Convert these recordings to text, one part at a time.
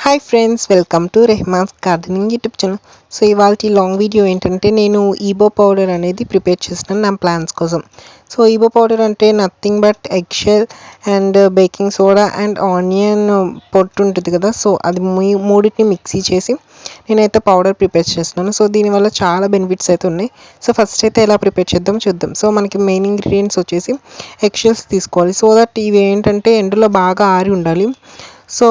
Hi friends, welcome to Rahman's gardening YouTube channel. So ఇవాళ long video ఏంటంటే నేను ఈబో powder అనేది ప్రిపేర్ చేస్తున్నాను నా ప్లాంట్స్ కోసం. సో ఈబో పౌడర్ అంటే nothing but egg shell and baking soda and onion పొట్టు ఉంటుంది కదా, సో అది మూడింటిని మిక్సీ చేసి నేనైతే పౌడర్ ప్రిపేర్ చేస్తున్నాను. సో దీనివల్ల చాలా బెనిఫిట్స్ అయితే ఉన్నాయి. సో ఫస్ట్ అయితే ఎలా ప్రిపేర్ చేద్దాం చూద్దాం. సో మనకి మెయిన్ ఇంగ్రీడియంట్స్ వచ్చేసి ఎగ్ షెల్స్ తీసుకోవాలి. సో దట్ ఇవి ఏంటంటే ఎండలో బాగా ఆరి ఉండాలి. సో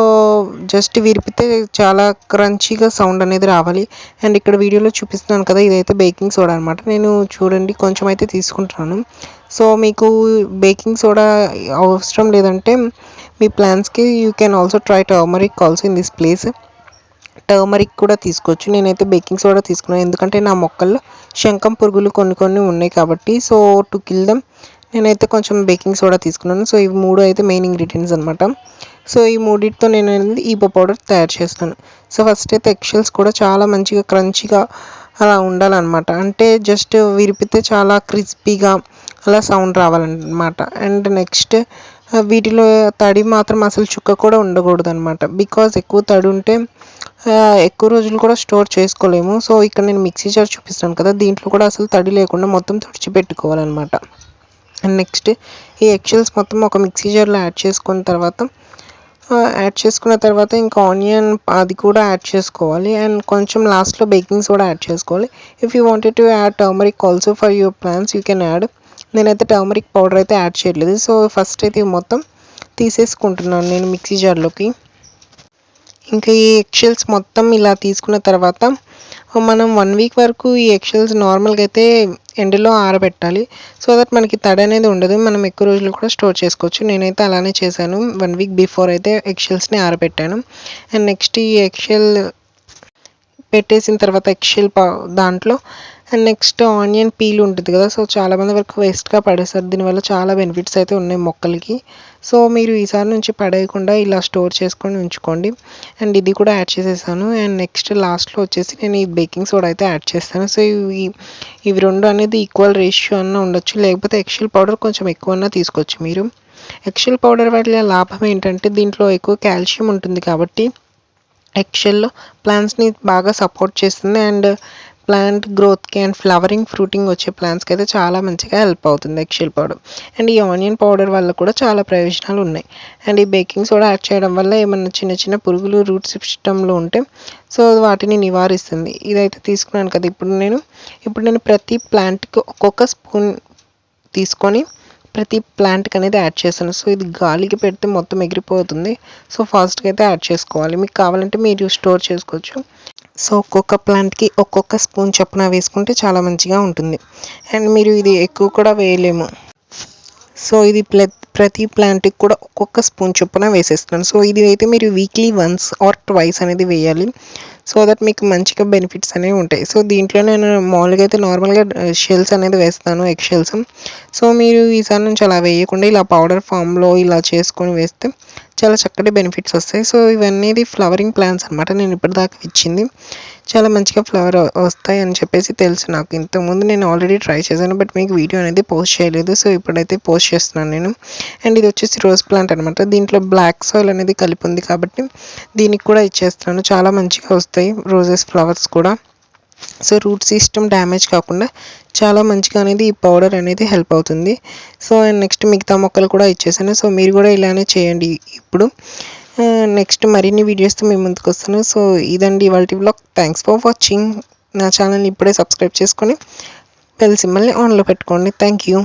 జస్ట్ విరిపితే చాలా క్రంచీగా సౌండ్ అనేది రావాలి. అండ్ ఇక్కడ వీడియోలో చూపిస్తున్నాను కదా, ఇదైతే బేకింగ్ సోడా అనమాట. నేను చూడండి కొంచెం అయితే తీసుకుంటున్నాను. సో మీకు బేకింగ్ సోడా అవసరం లేదంటే మీ ప్లాన్స్కి you can also try turmeric also in this place. Turmeric కూడా తీసుకోవచ్చు. నేనైతే బేకింగ్ సోడా తీసుకున్నాను ఎందుకంటే నా మొక్కల్లో శంఖం పురుగులు కొన్ని ఉన్నాయి కాబట్టి. సో టు కిల్ దెమ్ నేనైతే కొంచెం బేకింగ్ సోడా తీసుకున్నాను. సో ఇవి మూడు అయితే మెయిన్ ఇంగ్రీడియంట్స్ అనమాట. సో ఈ మూడింటితో నేను అనేది ఈబో పౌడర్ తయారు చేస్తాను. సో ఫస్ట్ అయితే ఎగ్ షెల్స్ కూడా చాలా మంచిగా క్రంచిగా అలా ఉండాలన్నమాట. అంటే జస్ట్ విరిపితే చాలా క్రిస్పీగా అలా సౌండ్ రావాలన్నమాట. అండ్ నెక్స్ట్ వీటిలో తడి మాత్రం అసలు చుక్క కూడా ఉండకూడదు అనమాట. బికాజ్ ఎక్కువ తడి ఉంటే ఎక్కువ రోజులు కూడా స్టోర్ చేసుకోలేము. సో ఇక్కడ నేను మిక్సీ జార్ చూపిస్తాను కదా, దీంట్లో కూడా అసలు తడి లేకుండా మొత్తం తుడిచిపెట్టుకోవాలన్నమాట. అండ్ నెక్స్ట్ ఈ ఎగ్ షెల్స్ మొత్తం ఒక మిక్సీ జార్లో యాడ్ చేసుకున్న తర్వాత ఇంకా ఆనియన్ అది కూడా యాడ్ చేసుకోవాలి. అండ్ కొంచెం లాస్ట్లో బేకింగ్ సోడా యాడ్ చేసుకోవాలి. If you wanted to add turmeric also for your plans you can add. నేనైతే టర్మరిక్ పౌడర్ అయితే యాడ్ చేయట్లేదు. సో ఫస్ట్ అయితే మొత్తం తీసేసుకుంటున్నాను నేను మిక్సీ జార్లోకి. ఇంకా ఈ ఎగ్ షెల్స్ మొత్తం ఇలా తీసుకున్న తర్వాత మనం 1 వీక్ వరకు ఈ ఎగ్ షెల్స్ నార్మల్గా అయితే ఎండలో ఆరబెట్టాలి. సో దట్ మనకి తడి అనేది ఉండదు, మనం ఎక్కువ రోజులు కూడా స్టోర్ చేసుకోవచ్చు. నేనైతే అలానే చేశాను. 1 వీక్ బిఫోర్ అయితే ఎగ్ షెల్స్ని ఆరబెట్టాను. అండ్ నెక్స్ట్ ఈ ఎగ్ షెల్ పెట్టేసిన తర్వాత ఎగ్ షెల్ దాంట్లో అండ్ నెక్స్ట్ ఆనియన్ పీల్ ఉంటుంది కదా, సో చాలామంది వరకు వేస్ట్గా పడేస్తారు. దీనివల్ల చాలా బెనిఫిట్స్ అయితే ఉన్నాయి మొక్కలకి. సో మీరు ఈసారి నుంచి పడేయకుండా ఇలా స్టోర్ చేసుకొని ఉంచుకోండి. అండ్ ఇది కూడా యాడ్ చేసేసాను. అండ్ నెక్స్ట్ లాస్ట్లో వచ్చేసి నేను ఈ బేకింగ్ సోడా అయితే యాడ్ చేస్తాను. సో ఇవి రెండు అనేది ఈక్వల్ రేషియో అన్న ఉండొచ్చు, లేకపోతే ఎగ్ షెల్ పౌడర్ కొంచెం ఎక్కువన్నా తీసుకోవచ్చు మీరు. ఎగ్ షెల్ పౌడర్ వల్ల లాభం ఏంటంటే దీంట్లో ఎక్కువ కాల్షియం ఉంటుంది కాబట్టి ఎగ్ షెల్ ప్లాంట్స్ని బాగా సపోర్ట్ చేస్తుంది. అండ్ ప్లాంట్ గ్రోత్కి అండ్ ఫ్లవరింగ్ ఫ్రూటింగ్ వచ్చే ప్లాంట్స్కి అయితే చాలా మంచిగా హెల్ప్ అవుతుంది ఎగ్ షెల్ పౌడర్. అండ్ ఈ ఆనియన్ పౌడర్ వల్ల కూడా చాలా ప్రయోజనాలు ఉన్నాయి. అండ్ ఈ బేకింగ్ సోడా యాడ్ చేయడం వల్ల ఏమన్నా చిన్న పురుగులు రూట్ సిస్టంలో ఉంటే సో వాటిని నివారిస్తుంది. ఇదైతే తీసుకున్నాను కదా, ఇప్పుడు నేను ప్రతి ప్లాంట్కి ఒక్కొక్క స్పూన్ తీసుకొని ప్రతి ప్లాంట్కి అనేది యాడ్ చేస్తాను. సో ఇది గాలికి పెడితే మొత్తం ఎగిరిపోతుంది. సో ఫాస్ట్గా అయితే యాడ్ చేసుకోవాలి. మీకు కావాలంటే మీరు స్టోర్ చేసుకోవచ్చు. సో ఒక్కొక్క ప్లాంట్కి ఒక్కొక్క స్పూన్ చొప్పున వేసుకుంటే చాలా మంచిగా ఉంటుంది. అండ్ మీరు ఇది ఎక్కువ కూడా వేయలేము. సో ఇది ప్రతి ప్లాంట్కి కూడా ఒక్కొక్క స్పూన్ చొప్పున వేసేస్తున్నాను. సో ఇది అయితే మీరు వీక్లీ వన్స్ ఆర్ ట్వైస్ అనేది వేయాలి. సో దట్ మీకు మంచిగా బెనిఫిట్స్ అనేవి ఉంటాయి. సో దీంట్లో నేను మామూలుగా అయితే నార్మల్గా షెల్స్ అనేది వేస్తాను, ఎగ్ షెల్స్. సో మీరు ఈసారి నుంచి అలా వేయకుండా ఇలా పౌడర్ ఫామ్లో ఇలా చేసుకొని వేస్తే చాలా చక్కటి బెనిఫిట్స్ వస్తాయి. సో ఇవన్నీ ఫ్లవరింగ్ ప్లాంట్స్ అనమాట. నేను ఇప్పటిదాకా ఇచ్చింది చాలా మంచిగా ఫ్లవర్ వస్తాయి అని చెప్పేసి తెలుసు నాకు. ఇంతకుముందు నేను ఆల్రెడీ ట్రై చేశాను, బట్ మీకు వీడియో అనేది పోస్ట్ చేయలేదు. సో ఇప్పుడైతే పోస్ట్ చేస్తున్నాను నేను. అండ్ ఇది వచ్చేసి రోజ్ ప్లాంట్ అనమాట. దీంట్లో బ్లాక్ సాయిల్ అనేది కలిపి ఉంది కాబట్టి దీనికి కూడా ఇచ్చేస్తున్నాను. చాలా మంచిగా వస్తాయి రోజెస్ ఫ్లవర్స్ కూడా. సో రూట్ సిస్టమ్ డ్యామేజ్ కాకుండా చాలా మంచిగా అనేది ఈ పౌడర్ అనేది హెల్ప్ అవుతుంది. సో అండ్ నెక్స్ట్ మిగతా మొక్కలు కూడా ఇచ్చేసాను. సో మీరు కూడా ఇలానే చేయండి. ఇప్పుడు నెక్స్ట్ మరిన్ని వీడియోస్తో మీ ముందుకు వస్తాను. సో ఇదండి ఇవాళ వ్లాగ్. Thanks for watching. నా ఛానల్ని ఇప్పుడే సబ్స్క్రైబ్ చేసుకొని బెల్ సింబల్ని ఆన్లో పెట్టుకోండి. Thank you.